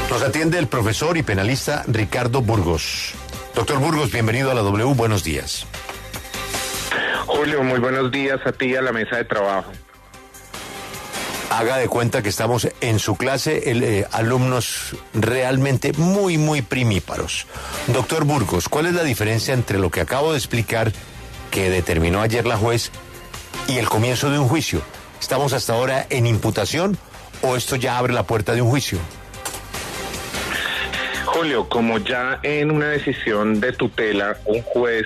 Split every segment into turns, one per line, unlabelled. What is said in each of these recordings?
Nos atiende el profesor y penalista Ricardo Burgos. Doctor Burgos, bienvenido a la W, buenos días.
Julio, muy buenos días a ti y a la mesa de trabajo.
Haga de cuenta que estamos en su clase, alumnos realmente muy primíparos. Doctor Burgos, ¿cuál es la diferencia entre lo que acabo de explicar, que determinó ayer la juez, y el comienzo de un juicio? ¿Estamos hasta ahora en imputación o esto ya abre la puerta de un juicio?
Julio, como ya en una decisión de tutela, un juez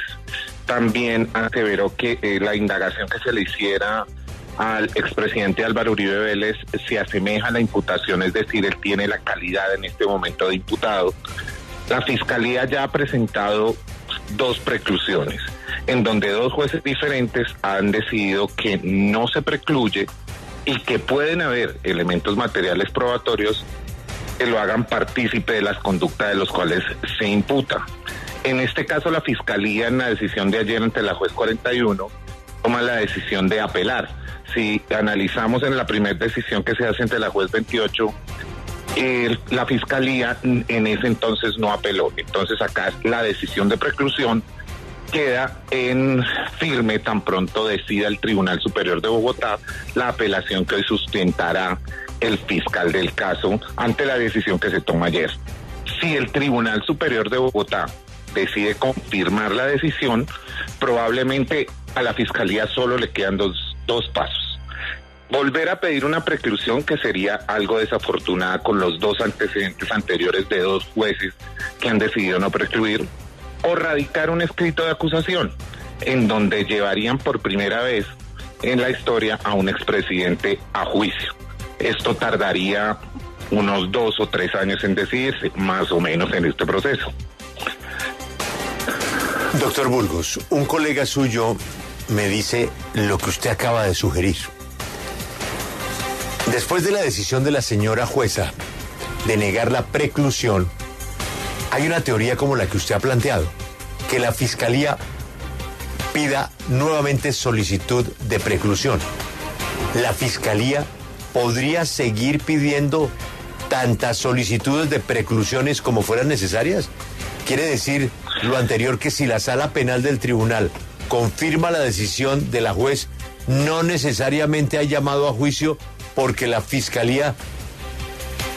también aseveró que la indagación que se le hiciera al expresidente Álvaro Uribe Vélez se asemeja a la imputación, es decir, él tiene la calidad en este momento de imputado. La Fiscalía ya ha presentado dos preclusiones, en donde dos jueces diferentes han decidido que no se precluye y que pueden haber elementos materiales probatorios que lo hagan partícipe de las conductas de los cuales se imputa. En este caso, la Fiscalía, en la decisión de ayer ante la juez 41, toma la decisión de apelar. Si analizamos en la primera decisión que se hace ante la juez 28, la Fiscalía en ese entonces no apeló. Entonces acá la decisión de preclusión queda en firme tan pronto decida el Tribunal Superior de Bogotá la apelación que hoy sustentará el fiscal del caso ante la decisión que se toma ayer. Si el Tribunal Superior de Bogotá decide confirmar la decisión, probablemente a la Fiscalía solo le quedan dos pasos. Volver a pedir una preclusión, que sería algo desafortunada con los dos antecedentes anteriores de dos jueces que han decidido no precluir, o radicar un escrito de acusación, en donde llevarían por primera vez en la historia a un expresidente a juicio. Esto tardaría unos 2 o 3 años en decidirse, más o menos en este proceso.
Doctor Burgos, un colega suyo me dice lo que usted acaba de sugerir. Después de la decisión de la señora jueza de negar la preclusión, hay una teoría como la que usted ha planteado, que la Fiscalía pida nuevamente solicitud de preclusión. La Fiscalía podría seguir pidiendo tantas solicitudes de preclusiones como fueran necesarias. Quiere decir lo anterior, que si la sala penal del tribunal confirma la decisión de la juez, no necesariamente hay llamado a juicio, porque la Fiscalía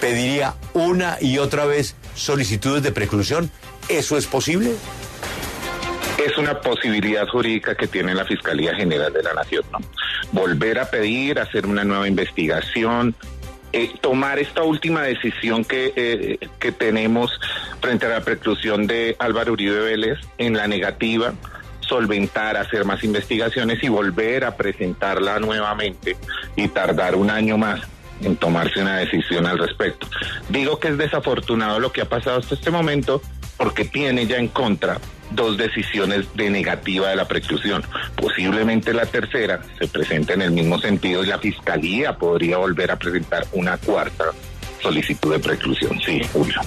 pediría una y otra vez solicitudes de preclusión. ¿Eso es posible?
Es una posibilidad jurídica que tiene la Fiscalía General de la Nación, ¿no? Volver a pedir, hacer una nueva investigación, tomar esta última decisión que tenemos frente a la preclusión de Álvaro Uribe Vélez en la negativa, solventar, hacer más investigaciones y volver a presentarla nuevamente y tardar un año más en tomarse una decisión al respecto. Digo que es desafortunado lo que ha pasado hasta este momento, porque tiene ya en contra dos decisiones de negativa de la preclusión. Posiblemente la tercera se presente en el mismo sentido y la Fiscalía podría volver a presentar una cuarta solicitud de preclusión. Sí, Julio.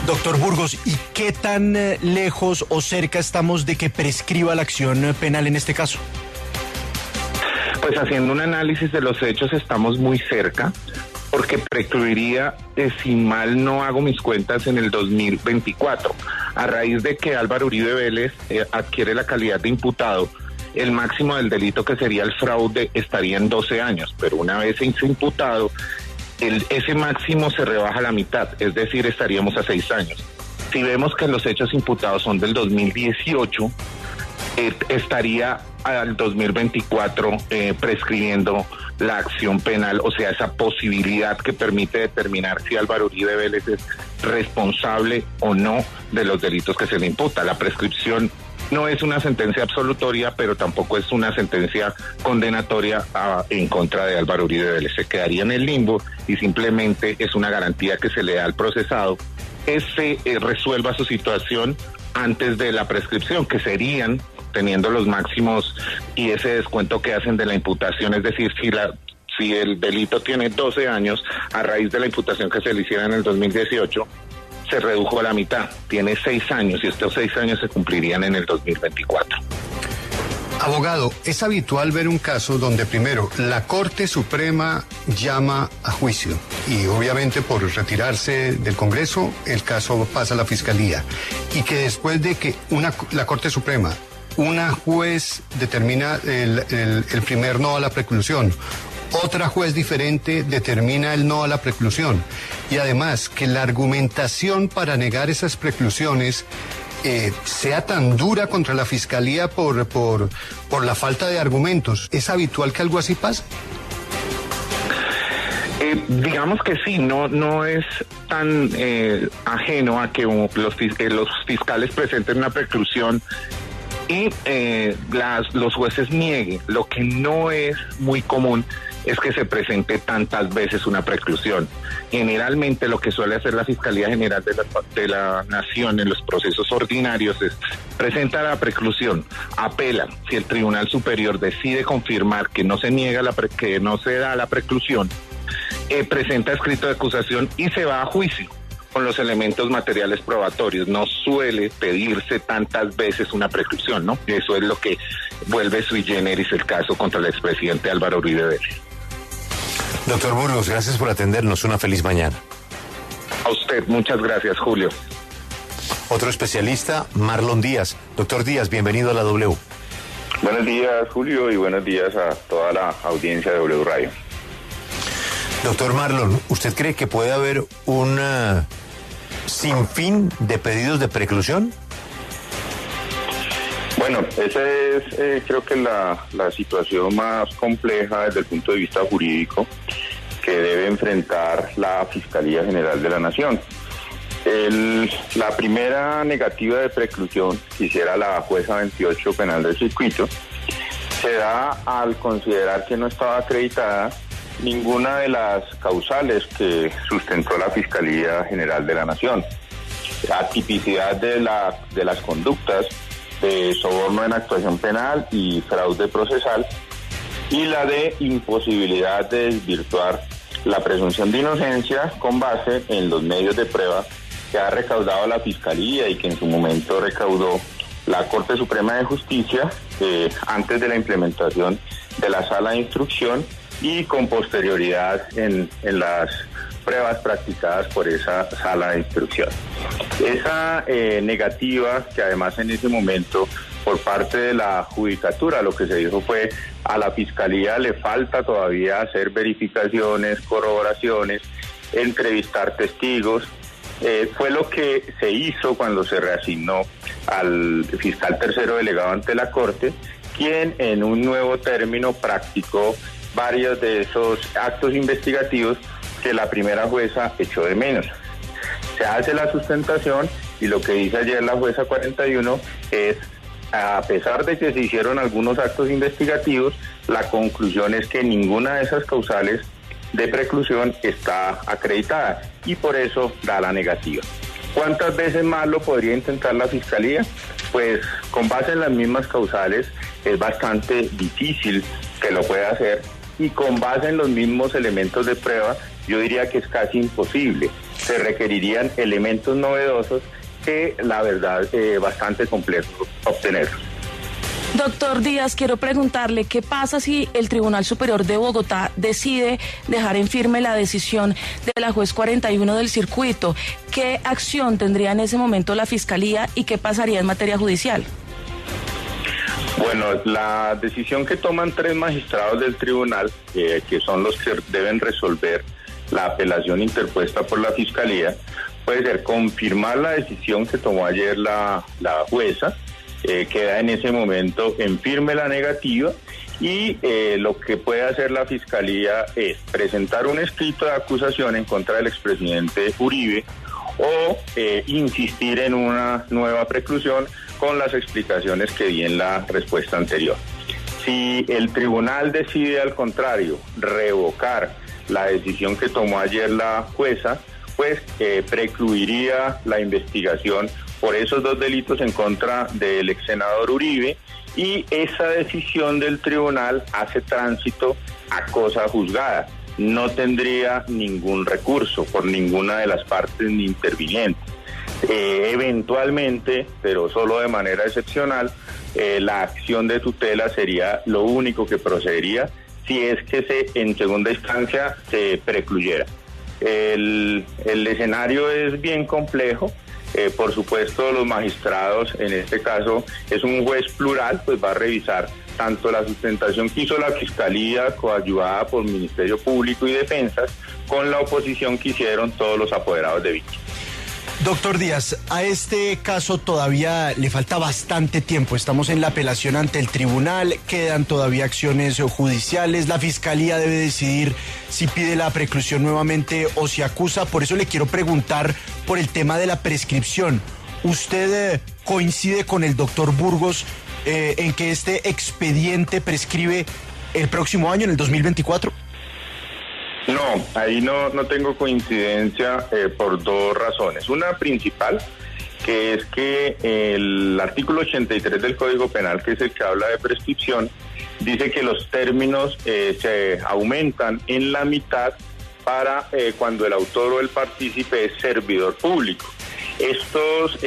Doctor Burgos, ¿y qué tan lejos o cerca estamos de que prescriba la acción penal en este caso?
Pues haciendo un análisis de los hechos estamos muy cerca, porque precluiría, si mal no hago mis cuentas, en el 2024. A raíz de que Álvaro Uribe Vélez adquiere la calidad de imputado, el máximo del delito, que sería el fraude, estaría en 12 años, pero una vez imputado, ese máximo se rebaja a la mitad, es decir, estaríamos a 6 años. Si vemos que los hechos imputados son del 2018, estaría al 2024 prescribiendo la acción penal, o sea, esa posibilidad que permite determinar si Álvaro Uribe Vélez es responsable o no de los delitos que se le imputa. La prescripción no es una sentencia absolutoria, pero tampoco es una sentencia condenatoria en contra de Álvaro Uribe Vélez. Se quedaría en el limbo y simplemente es una garantía que se le da al procesado que se resuelva su situación antes de la prescripción, que serían teniendo los máximos y ese descuento que hacen de la imputación, es decir, si el delito tiene 12 años, a raíz de la imputación que se le hiciera en el 2018, se redujo a la mitad, tiene 6 años y estos 6 años se cumplirían en el 2024.
Abogado, es habitual ver un caso donde primero la Corte Suprema llama a juicio y obviamente por retirarse del Congreso, el caso pasa a la Fiscalía. Y que después de que la Corte Suprema, una juez determina el primer no a la preclusión, otra juez diferente determina el no a la preclusión. Y además que la argumentación para negar esas preclusiones sea tan dura contra la Fiscalía por la falta de argumentos. ¿Es habitual que algo así pase?
Digamos que sí, no es tan ajeno a que los fiscales presenten una preclusión y los jueces nieguen. Lo que no es muy común es que se presente tantas veces una preclusión. Generalmente lo que suele hacer la Fiscalía General de la Nación en los procesos ordinarios es presentar la preclusión, apela. Si el Tribunal Superior decide confirmar que no se niega que no se da la preclusión, presenta escrito de acusación y se va a juicio con los elementos materiales probatorios. No suele pedirse tantas veces una preclusión, ¿no? Eso es lo que vuelve sui generis el caso contra el expresidente Álvaro Uribe Vélez.
Doctor Burgos, gracias por atendernos. Una feliz mañana.
A usted, muchas gracias, Julio.
Otro especialista, Marlon Díaz. Doctor Díaz, bienvenido a la W.
Buenos días, Julio, y buenos días a toda la audiencia de W Radio.
Doctor Marlon, ¿usted cree que puede haber un sinfín de pedidos de preclusión?
Bueno, esa es creo que la situación más compleja desde el punto de vista jurídico que debe enfrentar la Fiscalía General de la Nación. La primera negativa de preclusión que hiciera la jueza 28 penal del circuito se da al considerar que no estaba acreditada ninguna de las causales que sustentó la Fiscalía General de la Nación. La tipicidad de las conductas de soborno en actuación penal y fraude procesal, y la de imposibilidad de desvirtuar la presunción de inocencia con base en los medios de prueba que ha recaudado la Fiscalía y que en su momento recaudó la Corte Suprema de Justicia antes de la implementación de la sala de instrucción y con posterioridad en las pruebas practicadas por esa sala de instrucción. Esa negativa, que además en ese momento por parte de la judicatura lo que se dijo fue a la Fiscalía le falta todavía hacer verificaciones, corroboraciones, entrevistar testigos, fue lo que se hizo cuando se reasignó al fiscal tercero delegado ante la Corte, quien en un nuevo término practicó varios de esos actos investigativos que la primera jueza echó de menos. Se hace la sustentación y lo que dice ayer la jueza 41 es, a pesar de que se hicieron algunos actos investigativos, la conclusión es que ninguna de esas causales de preclusión está acreditada y por eso da la negativa. ¿Cuántas veces más lo podría intentar la Fiscalía? Pues con base en las mismas causales es bastante difícil que lo pueda hacer, y con base en los mismos elementos de prueba yo diría que es casi imposible. Se requerirían elementos novedosos que la verdad es bastante complejo obtenerlos.
Doctor Díaz, quiero preguntarle qué pasa si el Tribunal Superior de Bogotá decide dejar en firme la decisión de la juez 41 del circuito. ¿Qué acción tendría en ese momento la Fiscalía y qué pasaría en materia judicial?
Bueno, la decisión que toman 3 magistrados del tribunal, que son los que deben resolver la apelación interpuesta por la Fiscalía, puede ser confirmar la decisión que tomó ayer la jueza, queda en ese momento en firme la negativa, y lo que puede hacer la Fiscalía es presentar un escrito de acusación en contra del expresidente Uribe o insistir en una nueva preclusión con las explicaciones que di en la respuesta anterior. Si el tribunal decide al contrario revocar la decisión que tomó ayer la jueza, pues precluiría la investigación por esos 2 delitos en contra del ex senador Uribe, y esa decisión del tribunal hace tránsito a cosa juzgada. No tendría ningún recurso por ninguna de las partes ni intervinientes. Eventualmente, pero solo de manera excepcional, la acción de tutela sería lo único que procedería si es que en segunda instancia se precluyera. El escenario es bien complejo. Por supuesto, los magistrados, en este caso es un juez plural, pues va a revisar tanto la sustentación que hizo la Fiscalía, coadyuvada por Ministerio Público y Defensas, con la oposición que hicieron todos los apoderados de víctimas.
Doctor Díaz, a este caso todavía le falta bastante tiempo. Estamos en la apelación ante el tribunal, quedan todavía acciones judiciales. La Fiscalía debe decidir si pide la preclusión nuevamente o si acusa. Por eso le quiero preguntar por el tema de la prescripción. ¿Usted coincide con el doctor Burgos en que este expediente prescribe el próximo año, en el 2024?
No, ahí no tengo coincidencia por dos razones. Una principal, que es que el artículo 83 del Código Penal, que es el que habla de prescripción, dice que los términos se aumentan en la mitad para cuando el autor o el partícipe es servidor público. Estos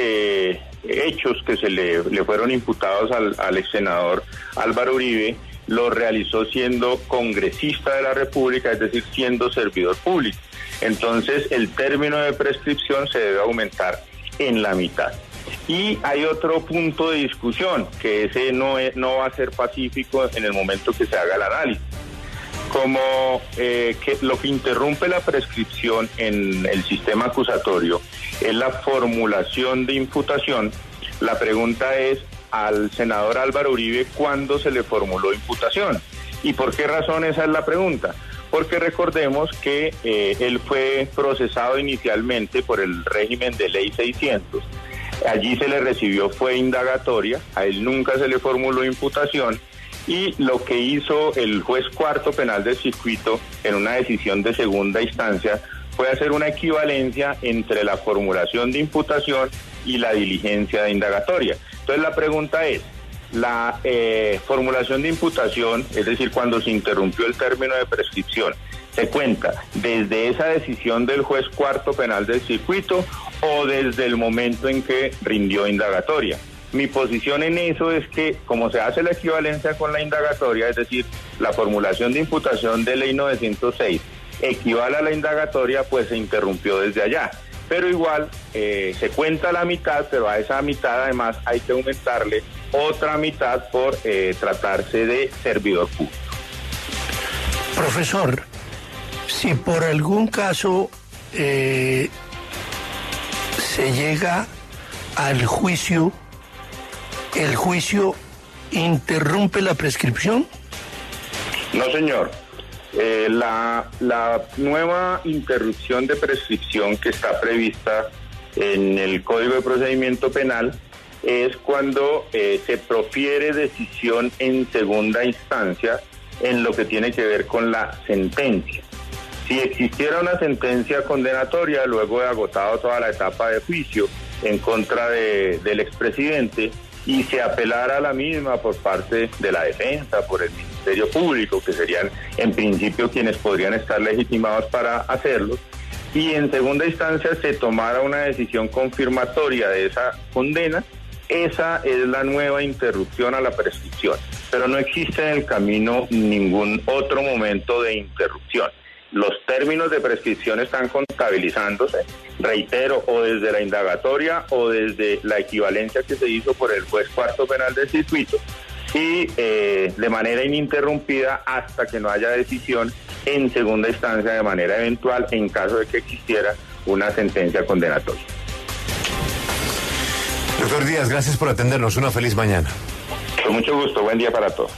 hechos que se le fueron imputados al ex senador Álvaro Uribe, lo realizó siendo congresista de la República, es decir, siendo servidor público. Entonces, el término de prescripción se debe aumentar en la mitad. Y hay otro punto de discusión, que ese no va a ser pacífico en el momento que se haga el análisis. Como que lo que interrumpe la prescripción en el sistema acusatorio es la formulación de imputación, la pregunta es, al senador Álvaro Uribe, ¿cuándo se le formuló imputación? ¿Y por qué razón? Esa es la pregunta. Porque recordemos que él fue procesado inicialmente por el régimen de Ley 600. Allí se le recibió fue indagatoria, a él nunca se le formuló imputación, y lo que hizo el juez cuarto penal del circuito en una decisión de segunda instancia fue hacer una equivalencia entre la formulación de imputación y la diligencia de indagatoria. Entonces la pregunta es, la formulación de imputación, es decir, cuando se interrumpió el término de prescripción, ¿se cuenta desde esa decisión del juez cuarto penal del circuito o desde el momento en que rindió indagatoria? Mi posición en eso es que, como se hace la equivalencia con la indagatoria, es decir, la formulación de imputación de Ley 906 equivale a la indagatoria, pues se interrumpió desde allá. Pero igual se cuenta la mitad, pero a esa mitad además hay que aumentarle otra mitad por tratarse de servidor público.
Profesor, si por algún caso se llega al juicio, ¿el juicio interrumpe la prescripción?
No, señor. La nueva interrupción de prescripción que está prevista en el Código de Procedimiento Penal es cuando se profiere decisión en segunda instancia en lo que tiene que ver con la sentencia. Si existiera una sentencia condenatoria luego de agotado toda la etapa de juicio en contra del expresidente y se apelara a la misma por parte de la defensa, por el Ministerio Público, que serían en principio quienes podrían estar legitimados para hacerlo, y en segunda instancia se tomara una decisión confirmatoria de esa condena, esa es la nueva interrupción a la prescripción. Pero no existe en el camino ningún otro momento de interrupción. Los términos de prescripción están contabilizándose, reitero, o desde la indagatoria o desde la equivalencia que se hizo por el juez cuarto penal del circuito, y de manera ininterrumpida hasta que no haya decisión en segunda instancia de manera eventual en caso de que existiera una sentencia condenatoria.
Doctor Díaz, gracias por atendernos. Una feliz mañana.
Con mucho gusto. Buen día para todos.